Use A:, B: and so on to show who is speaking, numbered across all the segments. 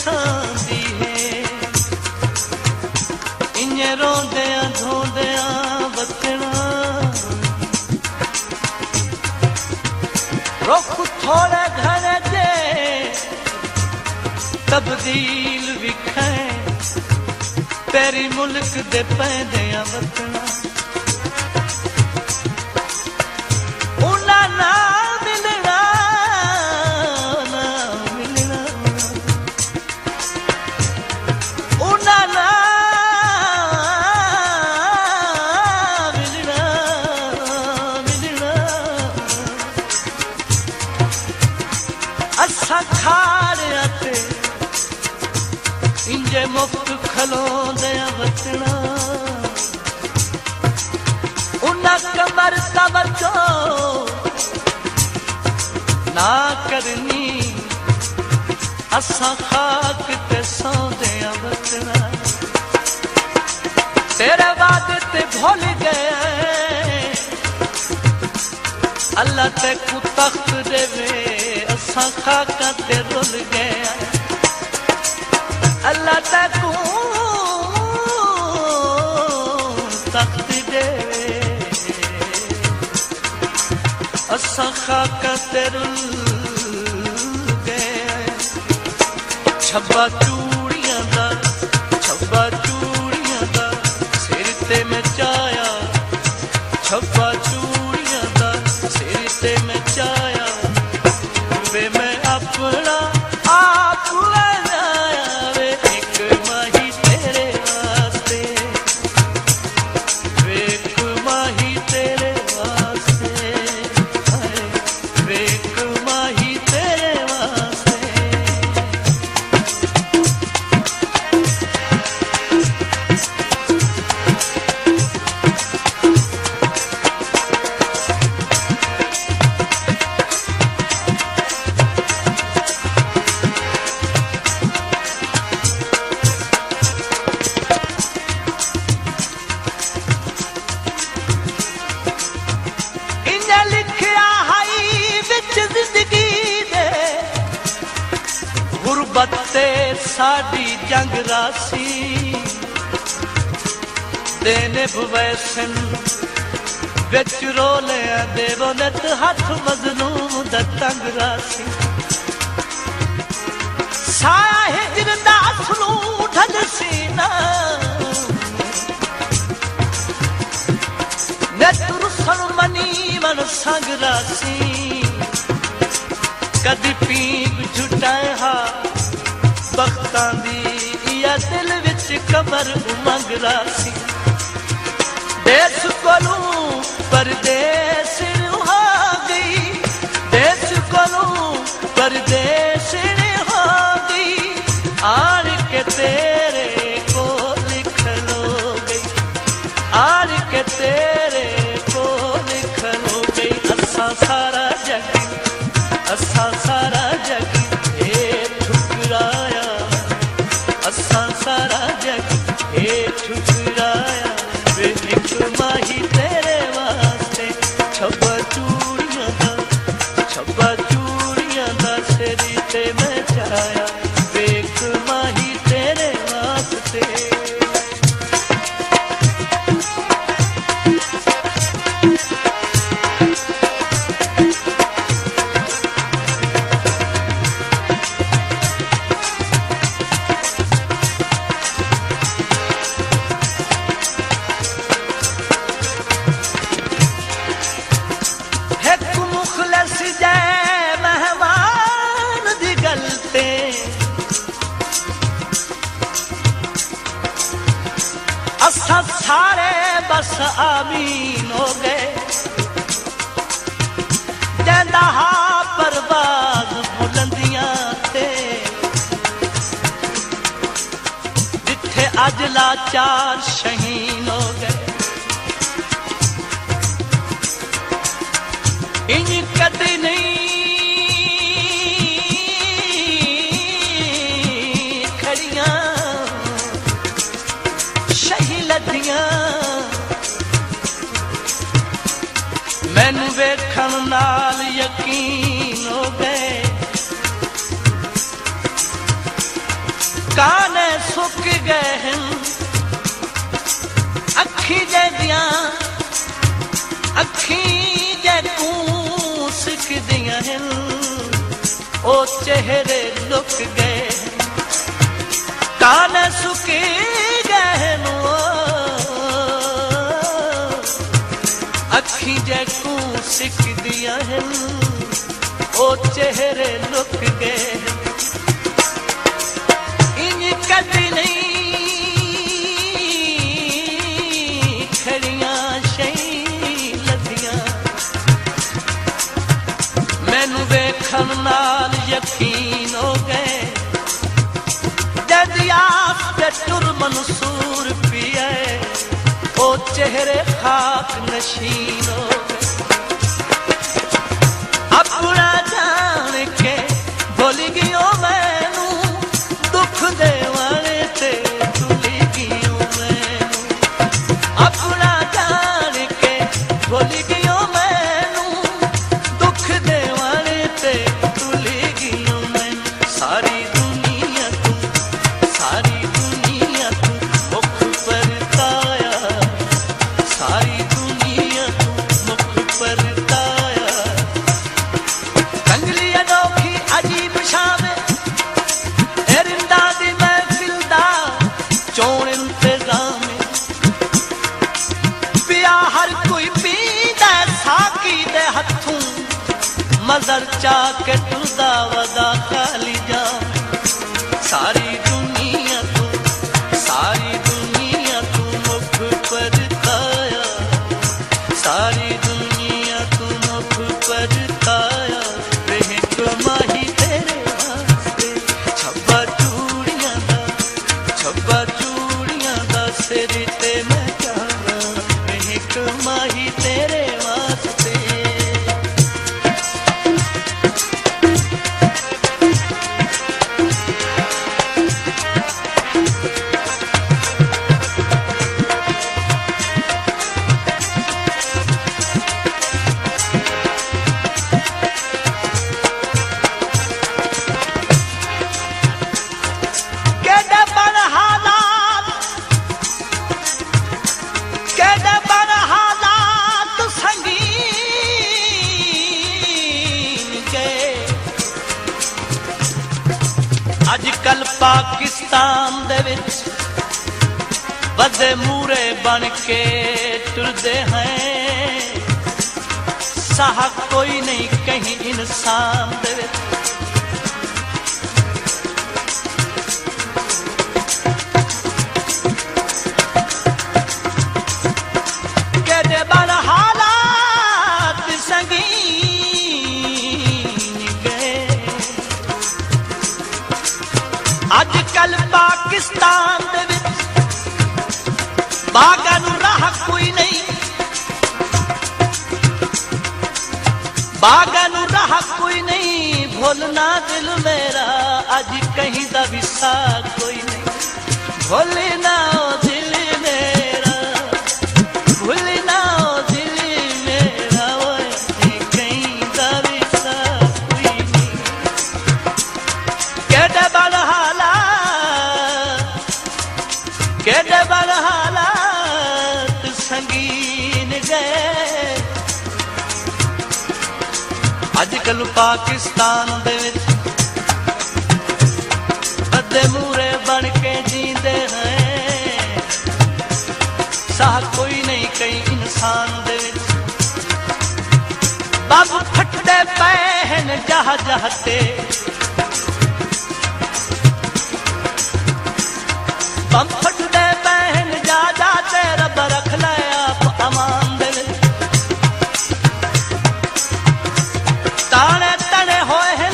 A: सादी है इन्हें रोंदिया धोंदिया बचना रुख थोड़े घर दे तब्दील विखे तेरी मुल्क दे पैंदिया बचना इंजे मुफ्त खलोंदिया बचना उन्ना कमर तवज्जो ना करनी असा खाक ते सौंदिया बचना तेरे वादे ते भूल गए अल्लाह ते को तख्त देवे असा खाका ते रुल गया अल्लाह तकू तख्त दे असा खाका ते रुल गए छब्बा चूड़ियां दा सिर ते मैं चाया छब्बा चूड़ियां दा सिर ते मैं चाया वे मैं अपना आप गुरबते साड़ी जंग रासी देने भवैसन बिच रोले दे बोलत हाथ मजनून दा तंग रासी साया हिजर दा असलू ढल सीना नेत रुसन मनी मन संग रासी कदी पीग झुटाए हा बख्तां दी या दिल विच कबर उमंग रासी देश कोलू परदेस हो गई देश कोलू परदेस हो गई आड़ के तेरे को लिख लो गई आड़ के तेरे को लिख लो गई असा सारा जग ए ठुकराया असा सारा जग ए ठुकराया वे एक माही तेरे वास्ते छब्बा चूड़ियां दा सिर ते मैं चाया वे एक माही तेरे वास्ते सारे बस आमीन हो गए जैंदा हा परवाज बुलंदियां ते जिथे अज लाचार शहीन हो गए इंज कदी नहीं खड़ियां मैनू वेखण नाल यकीन हो गए काने सुक गए हैं अखी जदियां अखी जू सिक दियां हैं ओ चेहरे लुक गए काने सुक गए हैं अखी जू सिक दियां हैं ओ चेहरे लुक गए इन कदी नहीं खड़ियां शई लदियां मैनू वेखन नाल यकीन हो गए जद आफते टुर मंसूर पिए ओ चेहरे खाक नशीन हो गए अपना जान के भूल गयो मैनू दुख देवाने ते भूल गयो मैनू अपना जान के भूल गयो मैनू दुख देवाने ते भूल गयो मैनू सारी दुनिया तू मुख परताया सारी दुनिया तू मुख परताया कंगली अनोखी अजीब शाम एरिंदा दी महफिल दा चोण इंतजाम पिया हर कोई पींदा साकी दे हथों मजर चा के टुरदा वदा खाली जाम सारी दुनिया तू मुख परताया सारी दुनिया तू मुख परताया बेहक माही तेरे वास्ते छब्बा चूड़ियां दा सिर ते मैं जाना बेहक माही तेरे वास्ते अजकल पाकिस्तान दे विच बदे मूरे बन के टुरदे हैं साह कोई नहीं कहीं इंसान दे विच केदे बन हालात संगीन गए अजकल पाकिस्तान दे विच बागा नू राह कोई नहीं बागा नू राह कोई नहीं भूलना दिल मेरा अज कहीं दा विसा कोई नहीं भूलना दिल मेरा भूलना दिल मेरा कहीं दा विसा कोई नहीं केडे बड़ हालात संगीन गए अजकल पाकिस्तान दे विच बदे मूरे बन के जींदे हैं साह कोई नहीं कई इंसान दे विच बब फटदे पैन जह जहते बम फटदे पैन जा जाते रब रख ले आप अमान दे ताने तने होए हैं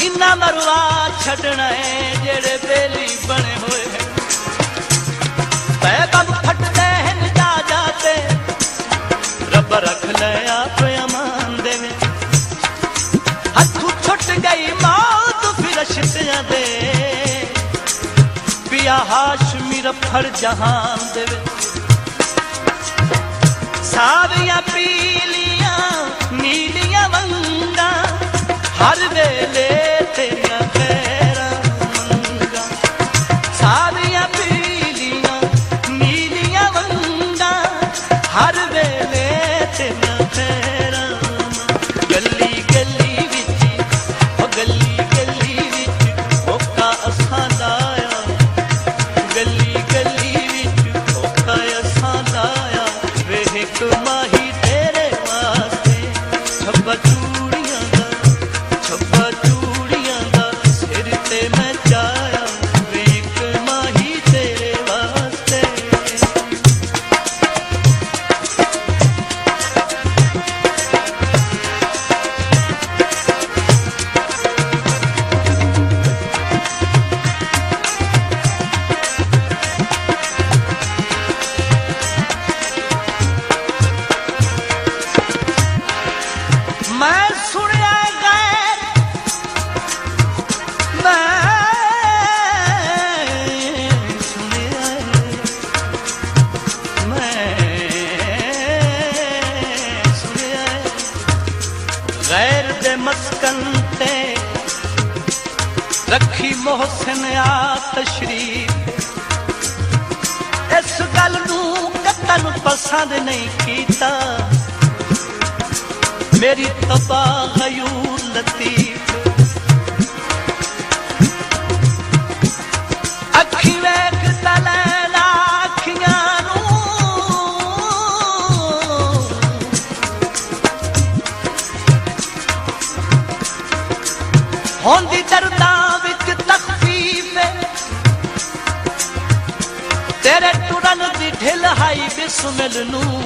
A: इन्ना मरवा छड़ना है जेड़े बेली बने हुए हैं बम फटदे हैं जा जाते रब रख ले आप अमान दे हथू छुट गई मौत फिर रिश्तियां दे पिया हाशमी रफड़ जहान दे सारियां पीलियां नीलियां वंगा हर वेले तेरियां पैरां मंगा गैर दे मस्कन ते रखी मोहसिन आ तशरीफ इस गल नूं कतन पसंद नहीं कीता मेरी तबाह गयूर लतीफ अखी वेख तलैला अखियां नूं होंदी दर्दां विच तखफीफ तेरे टुरन दी ढिल हाई बिस्मिल नूं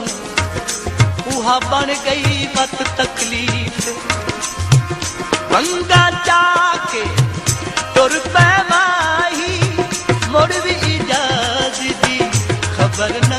A: उहा बन गई बत तकलीफ पंगा जाके तुर पे माही मुड़ भी इजाज़ दी खबर न